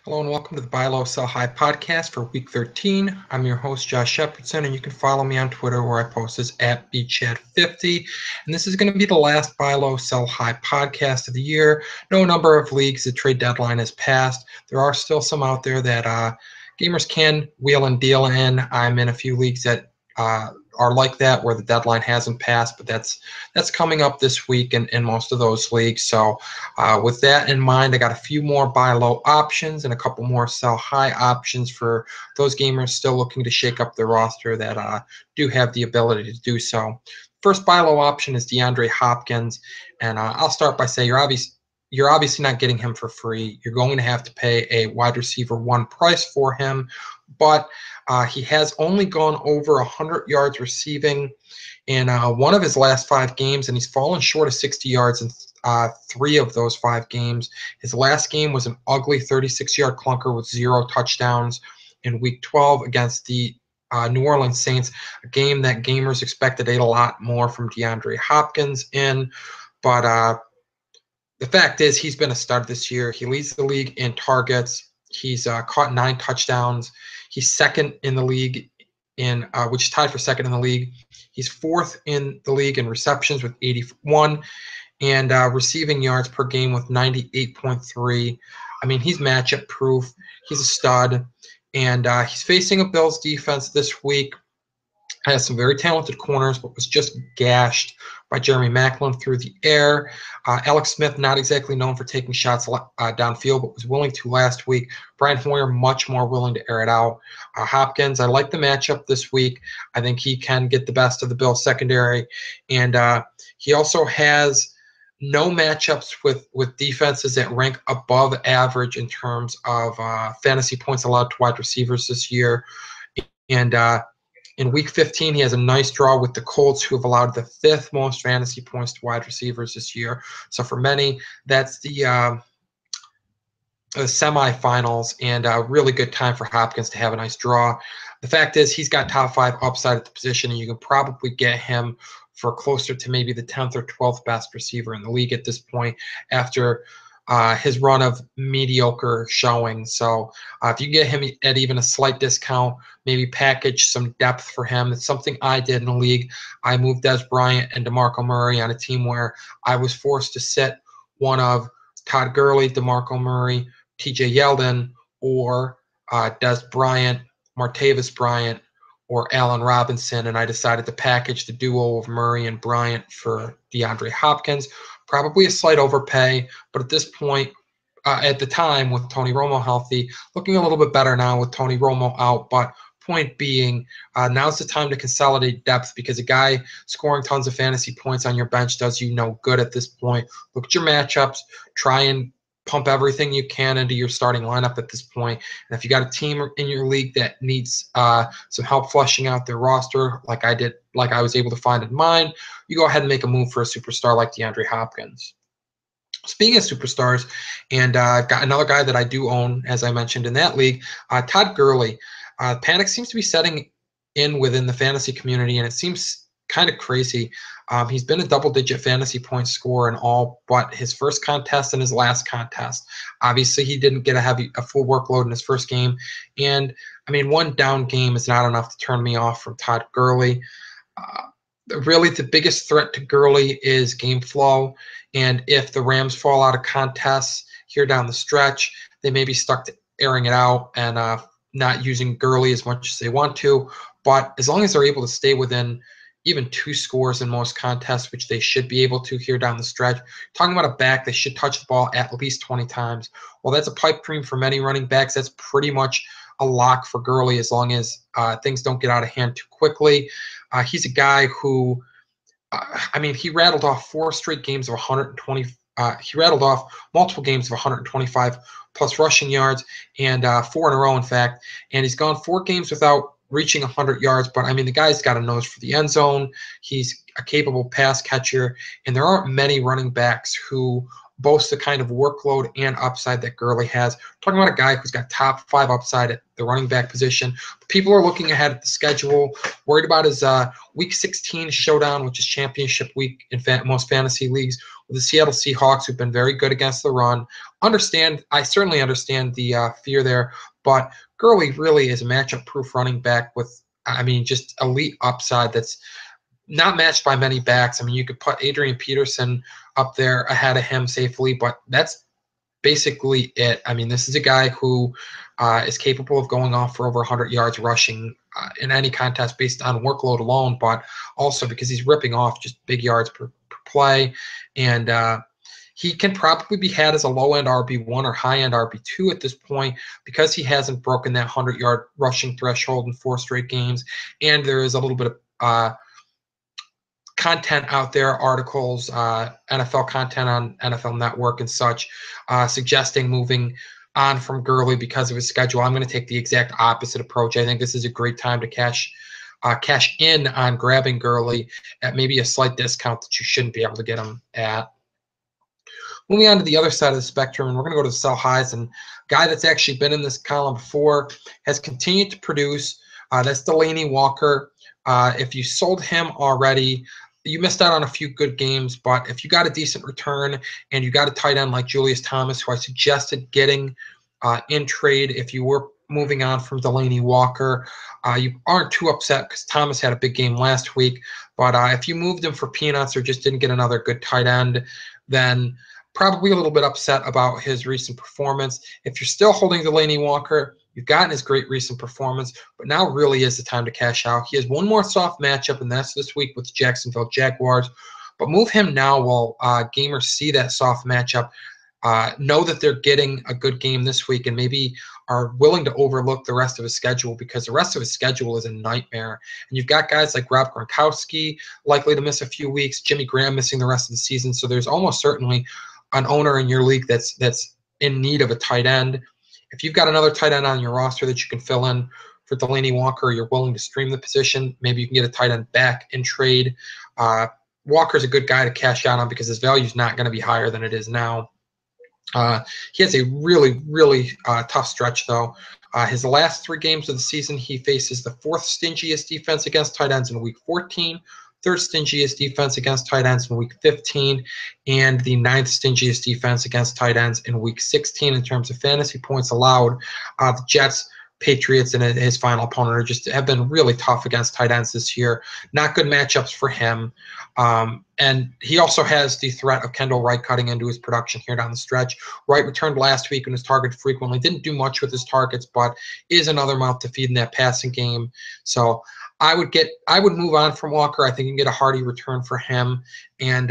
Hello and welcome to the Buy Low Sell High podcast for week 13. I'm your host, Josh Shepardson, and you can follow me on Twitter where I post this at BChat50. And this is going to be the last Buy Low Sell High podcast of the year. No number of leagues, the trade deadline has passed. There are still some out there that gamers can wheel and deal in. I'm in a few leagues that are like that where the deadline hasn't passed, but that's coming up this week in most of those leagues. So with that in mind, I got a few more buy low options and a couple more sell high options for those gamers still looking to shake up their roster that do have the ability to do so. First buy low option is DeAndre Hopkins, and I'll start by saying you're obviously not getting him for free. You're going to have to pay a wide receiver one price for him, but he has only gone over 100 yards receiving in one of his last 5 games, and he's fallen short of 60 yards in 3 of those 5 games. His last game was an ugly 36-yard clunker with 0 touchdowns in Week 12 against the New Orleans Saints, a game that gamers expected a lot more from DeAndre Hopkins in, but the fact is he's been a stud this year. He leads the league in targets. He's caught 9 touchdowns. He's second in the league which is tied for second in the league. He's fourth in the league in receptions with 81 and receiving yards per game with 98.3. I mean, he's matchup proof. He's a stud, and he's facing a Bills defense this week. Has some very talented corners, but was just gashed by Jeremy Maclin through the air. Alex Smith, not exactly known for taking shots downfield, but was willing to last week. Brian Hoyer, much more willing to air it out. Hopkins, I like the matchup this week. I think he can get the best of the Bills secondary. And he also has no matchups with defenses that rank above average in terms of fantasy points allowed to wide receivers this year. And in Week 15, he has a nice draw with the Colts, who have allowed the 5th most fantasy points to wide receivers this year. So for many, that's the semifinals, and a really good time for Hopkins to have a nice draw. The fact is he's got top 5 upside at the position, and you can probably get him for closer to maybe the 10th or 12th best receiver in the league at this point after his run of mediocre showing. So if you get him at even a slight discount, maybe package some depth for him. It's something I did in the league. I moved Dez Bryant and DeMarco Murray on a team where I was forced to sit one of Todd Gurley, DeMarco Murray, TJ Yeldon, or Dez Bryant, Martavis Bryant, or Allen Robinson, and I decided to package the duo of Murray and Bryant for DeAndre Hopkins. Probably a slight overpay, but at this point, at the time with Tony Romo healthy, looking a little bit better now with Tony Romo out, but point being, now's the time to consolidate depth because a guy scoring tons of fantasy points on your bench does you no good at this point. Look at your matchups, try and pump everything you can into your starting lineup at this point. And if you got a team in your league that needs some help fleshing out their roster, like I did, like I was able to find in mine, you go ahead and make a move for a superstar like DeAndre Hopkins. Speaking of superstars, and got another guy that I do own, as I mentioned in that league, Todd Gurley. Panic seems to be setting in within the fantasy community, and it seems kind of crazy. He's been a double-digit fantasy point scorer in all but his first contest and his last contest. Obviously, he didn't get a full workload in his first game, and I mean, one down game is not enough to turn me off from Todd Gurley. Really, the biggest threat to Gurley is game flow, and if the Rams fall out of contests here down the stretch, they may be stuck to airing it out and not using Gurley as much as they want to. But as long as they're able to stay within even 2 scores in most contests, which they should be able to here down the stretch, talking about a back that should touch the ball at least 20 times. Well, that's a pipe dream for many running backs. That's pretty much a lock for Gurley as long as things don't get out of hand too quickly. He's a guy who, I mean, he rattled off 4 straight games of 120. He rattled off multiple games of 125 plus rushing yards, and 4 in a row, in fact. And he's gone 4 games without reaching 100 yards. But, I mean, the guy's got a nose for the end zone. He's a capable pass catcher. And there aren't many running backs who boasts the kind of workload and upside that Gurley has. We're talking about a guy who's got top 5 upside at the running back position. People are looking ahead at the schedule, worried about his Week 16 showdown, which is championship week in most fantasy leagues, with the Seattle Seahawks, who've been very good against the run. I certainly understand the fear there, but Gurley really is a matchup-proof running back with, just elite upside that's not matched by many backs. You could put Adrian Peterson up there ahead of him safely, but that's basically it. This is a guy who is capable of going off for over 100 yards rushing in any contest based on workload alone, but also because he's ripping off just big yards per play. And he can probably be had as a low-end RB1 or high-end RB2 at this point because he hasn't broken that 100-yard rushing threshold in 4 straight games. And there is a little bit of content out there, articles, NFL content on NFL Network and such, suggesting moving on from Gurley because of his schedule. I'm going to take the exact opposite approach. I think this is a great time to cash in on grabbing Gurley at maybe a slight discount that you shouldn't be able to get him at. Moving on to the other side of the spectrum, and we're going to go to the sell highs, and guy that's actually been in this column before has continued to produce. That's Delanie Walker. If you sold him already, you missed out on a few good games, but if you got a decent return and you got a tight end like Julius Thomas, who I suggested getting in trade if you were moving on from Delanie Walker, you aren't too upset because Thomas had a big game last week. But if you moved him for peanuts or just didn't get another good tight end, then probably a little bit upset about his recent performance. If you're still holding Delanie Walker, you've gotten his great recent performance, but now really is the time to cash out. He has one more soft matchup, and that's this week with the Jacksonville Jaguars. But move him now while gamers see that soft matchup, know that they're getting a good game this week, and maybe are willing to overlook the rest of his schedule because the rest of his schedule is a nightmare. And you've got guys like Rob Gronkowski likely to miss a few weeks, Jimmy Graham missing the rest of the season. So there's almost certainly an owner in your league that's in need of a tight end. If you've got another tight end on your roster that you can fill in for Delanie Walker, you're willing to stream the position, maybe you can get a tight end back in trade. Walker's a good guy to cash out on because his value is not going to be higher than it is now. He has a really, really tough stretch, though. His last 3 games of the season, he faces the 4th stingiest defense against tight ends in Week 14, 3rd stingiest defense against tight ends in Week 15, and the 9th stingiest defense against tight ends in Week 16 in terms of fantasy points allowed. The Jets, Patriots, and his final opponent have been really tough against tight ends this year. Not good matchups for him. And he also has the threat of Kendall Wright cutting into his production here down the stretch. Wright returned last week and was targeted frequently. Didn't do much with his targets, but is another mouth to feed in that passing game. So I would move on from Walker. I think you can get a hearty return for him. And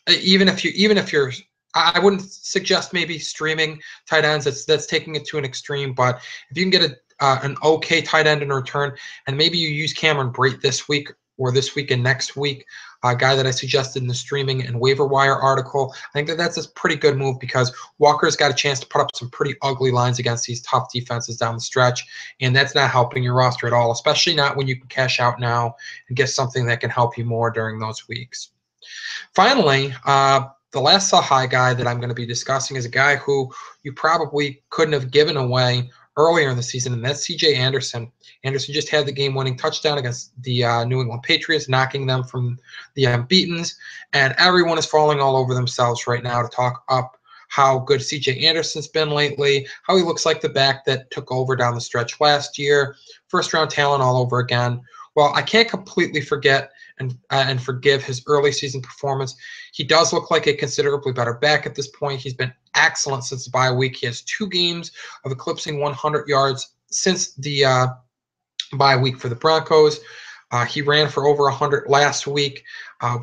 even if you're I wouldn't suggest maybe streaming tight ends. That's taking it to an extreme. But if you can get an okay tight end in return, and maybe you use Cameron Brate this week or this week and next week, a guy that I suggested in the streaming and waiver wire article, I think that's a pretty good move because Walker's got a chance to put up some pretty ugly lines against these tough defenses down the stretch, and that's not helping your roster at all, especially not when you can cash out now and get something that can help you more during those weeks. Finally, the last sell high guy that I'm going to be discussing is a guy who you probably couldn't have given away earlier in the season, and that's C.J. Anderson. Anderson just had the game-winning touchdown against the New England Patriots, knocking them from the unbeatens, and everyone is falling all over themselves right now to talk up how good C.J. Anderson's been lately, how he looks like the back that took over down the stretch last year, first-round talent all over again. Well, I can't completely forget and forgive his early season performance. He does look like a considerably better back at this point. He's been excellent since the bye week. He has 2 games of eclipsing 100 yards since the bye week for the Broncos. He ran for over 100 last week,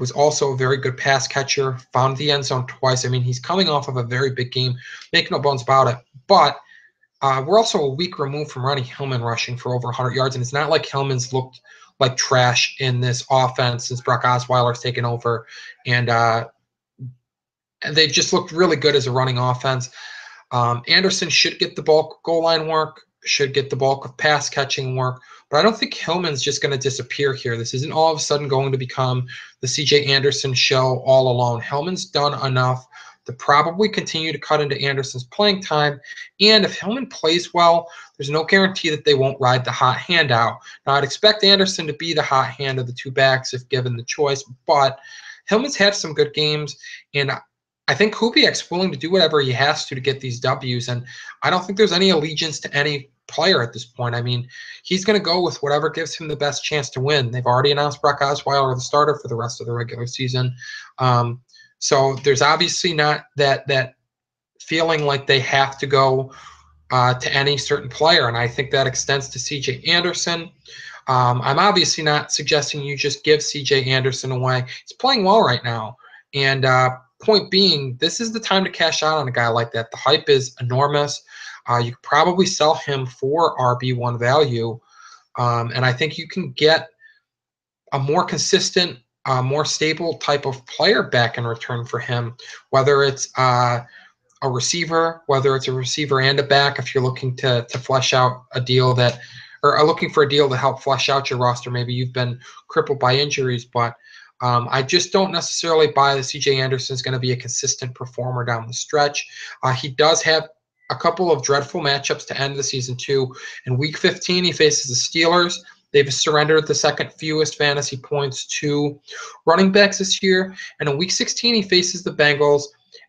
was also a very good pass catcher, found the end zone twice. He's coming off of a very big game, make no bones about it. But we're also a week removed from Ronnie Hillman rushing for over 100 yards, and it's not like Hillman's looked like trash in this offense since Brock Osweiler's taken over, and they've just looked really good as a running offense. Anderson should get the bulk goal line work, should get the bulk of pass catching work, But I don't think Hillman's just going to disappear here. This isn't all of a sudden going to become the CJ Anderson show all alone. Hillman's done enough to probably continue to cut into Anderson's playing time. And if Hillman plays well, there's no guarantee that they won't ride the hot hand out. Now, I'd expect Anderson to be the hot hand of the two backs if given the choice, but Hillman's had some good games, and I think Kubiak's willing to do whatever he has to get these W's, and I don't think there's any allegiance to any player at this point. I mean, he's going to go with whatever gives him the best chance to win. They've already announced Brock Osweiler the starter for the rest of the regular season. So there's obviously not that feeling like they have to go to any certain player, and I think that extends to C.J. Anderson. I'm obviously not suggesting you just give C.J. Anderson away. He's playing well right now, and point being, this is the time to cash out on a guy like that. The hype is enormous. You could probably sell him for RB1 value, and I think you can get a more consistent, more stable type of player back in return for him, whether it's a receiver, whether it's a receiver and a back, if you're looking to flesh out a deal that, or are looking for a deal to help flesh out your roster. Maybe you've been crippled by injuries, but I just don't necessarily buy that C.J. Anderson is going to be a consistent performer down the stretch. He does have a couple of dreadful matchups to end the season too. In Week 15, he faces the Steelers. They've surrendered the second fewest fantasy points to running backs this year. And in Week 16, he faces the Bengals,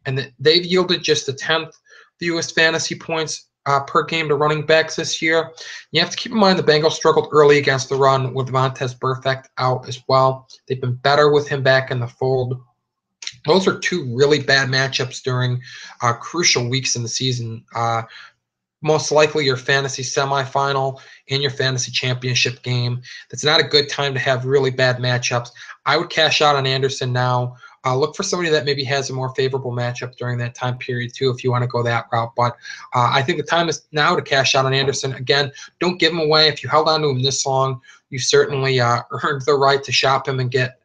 and they've yielded just the 10th fewest fantasy points per game to running backs this year. You have to keep in mind the Bengals struggled early against the run with Vontaze Burfict out as well. They've been better with him back in the fold. Those are two really bad matchups during crucial weeks in the season. Most likely your fantasy semifinal and your fantasy championship game. That's not a good time to have really bad matchups. I would cash out on Anderson now. Look for somebody that maybe has a more favorable matchup during that time period too, if you want to go that route. But I think the time is now to cash out on Anderson. Again, don't give him away. If you held on to him this long, you certainly earned the right to shop him and get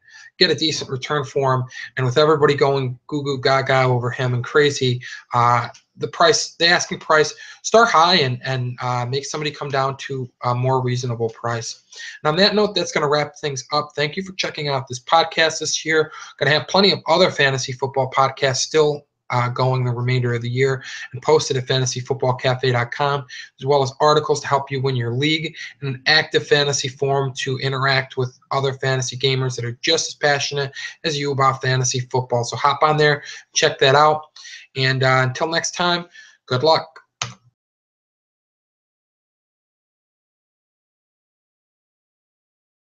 a decent return for him. And with everybody going goo goo gaga over him and crazy, the asking price, start high and make somebody come down to a more reasonable price. And on that note, that's going to wrap things up. Thank you for checking out this podcast this year. Going to have plenty of other fantasy football podcasts still going the remainder of the year and posted at fantasyfootballcafe.com, as well as articles to help you win your league and an active fantasy forum to interact with other fantasy gamers that are just as passionate as you about fantasy football. So hop on there, check that out. And until next time, good luck.